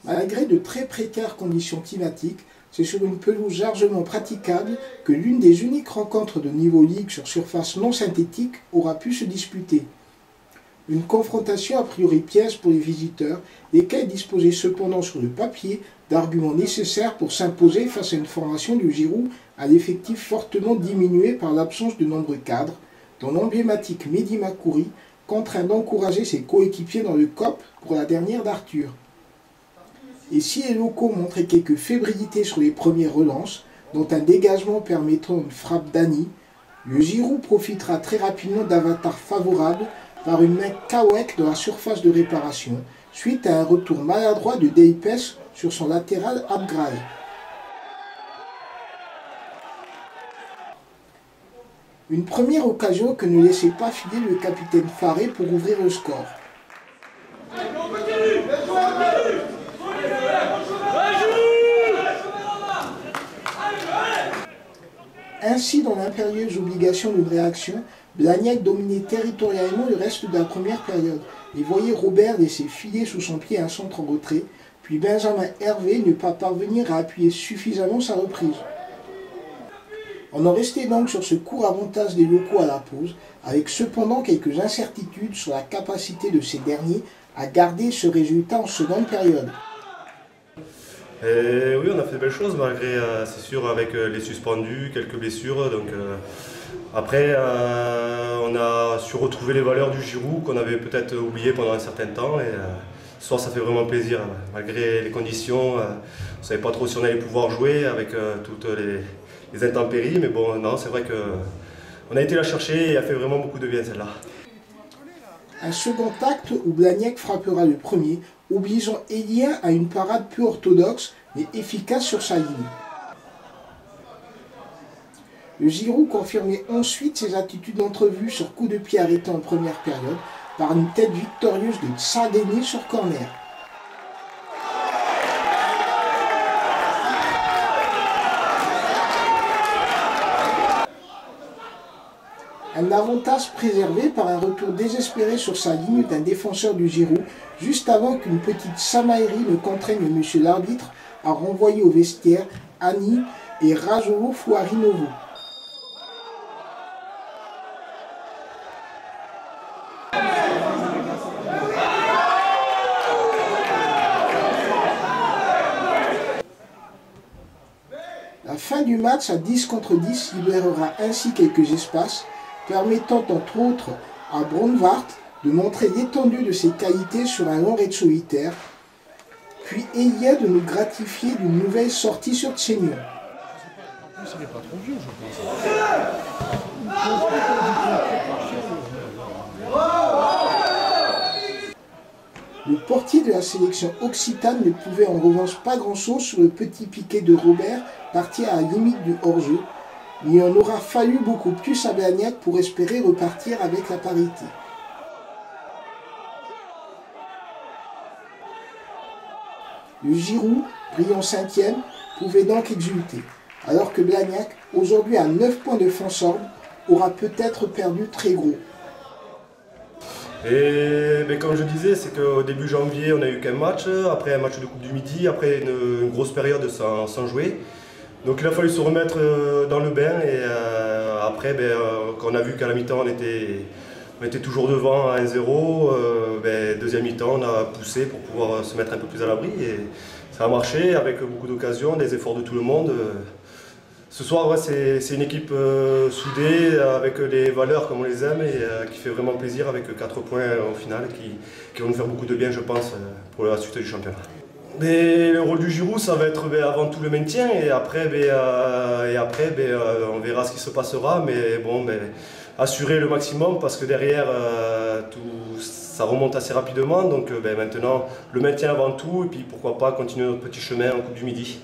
Malgré de très précaires conditions climatiques, c'est sur une pelouse largement praticable que l'une des uniques rencontres de niveau Ligue sur surface non synthétique aura pu se disputer. Une confrontation a priori piège pour les visiteurs, lesquels disposaient cependant sur le papier d'arguments nécessaires pour s'imposer face à une formation du Giroud à l'effectif fortement diminué par l'absence de nombreux cadres, dont l'emblématique Mehdi Makouri contraint d'encourager ses coéquipiers dans le COP pour la dernière d'Arthur. Et si les locaux montraient quelques fébrilités sur les premières relances, dont un dégagement permettant une frappe d'Ani, le Giroud profitera très rapidement d'avatars favorables par une main Kawek dans la surface de réparation, suite à un retour maladroit de Deipes sur son latéral Abgraï. Une première occasion que ne laissait pas filer le capitaine Faré pour ouvrir le score. Ainsi, dans l'impérieuse obligation d'une réaction, Blagnac dominait territorialement le reste de la première période et voyait Robert laisser filer sous son pied un centre en retrait, puis Benjamin Hervé ne pas parvenir à appuyer suffisamment sa reprise. On en restait donc sur ce court avantage des locaux à la pause, avec cependant quelques incertitudes sur la capacité de ces derniers à garder ce résultat en seconde période. Et oui, on a fait de belles choses malgré, c'est sûr, avec les suspendus, quelques blessures. Donc, après, on a su retrouver les valeurs du Giroud qu'on avait peut-être oubliées pendant un certain temps. Et ce soir, ça fait vraiment plaisir. Malgré les conditions, on ne savait pas trop si on allait pouvoir jouer avec toutes les intempéries. Mais bon, non, c'est vrai qu'on a été la chercher et elle a fait vraiment beaucoup de bien celle-là. Un second acte où Blagnac frappera le premier, obligeant Elia à une parade peu orthodoxe mais efficace sur sa ligne. Le Giroud confirmait ensuite ses attitudes entrevues sur coup de pied arrêté en première période par une tête victorieuse de Tsardeni sur corner. Un avantage préservé par un retour désespéré sur sa ligne d'un défenseur du Giroud, juste avant qu'une petite chamaillerie ne contraigne monsieur l'arbitre à renvoyer au vestiaire Ani et Rajolo Fouarinovo. La fin du match à 10 contre 10 libérera ainsi quelques espaces, permettant entre autres à Braunwart de montrer l'étendue de ses qualités sur un long raid solitaire, puis Elia de nous gratifier d'une nouvelle sortie sur Tchénion. Le portier de la sélection occitane ne pouvait en revanche pas grand-chose sur le petit piqué de Robert, parti à la limite du hors-jeu. Il en aura fallu beaucoup plus à Blagnac pour espérer repartir avec la parité. Le Giroud, brillant 5e, pouvait donc exulter, alors que Blagnac, aujourd'hui à 9 points de Fonsorbe, aura peut-être perdu très gros. Et mais comme je disais, c'est qu'au début janvier, on a eu qu'un match, après un match de Coupe du Midi, après une grosse période sans jouer. Donc il a fallu se remettre dans le bain et après, quand on a vu qu'à la mi-temps on était toujours devant à 1-0, deuxième mi-temps on a poussé pour pouvoir se mettre un peu plus à l'abri et ça a marché avec beaucoup d'occasions, des efforts de tout le monde. Ce soir, ouais, c'est une équipe soudée, avec les valeurs comme on les aime et qui fait vraiment plaisir avec 4 points au final qui vont nous faire beaucoup de bien, je pense, pour la suite du championnat. Mais le rôle du Giroud, ça va être avant tout le maintien et après, on verra ce qui se passera. Mais bon, assurer le maximum parce que derrière, ça remonte assez rapidement. Donc maintenant, le maintien avant tout et puis pourquoi pas continuer notre petit chemin en Coupe du Midi.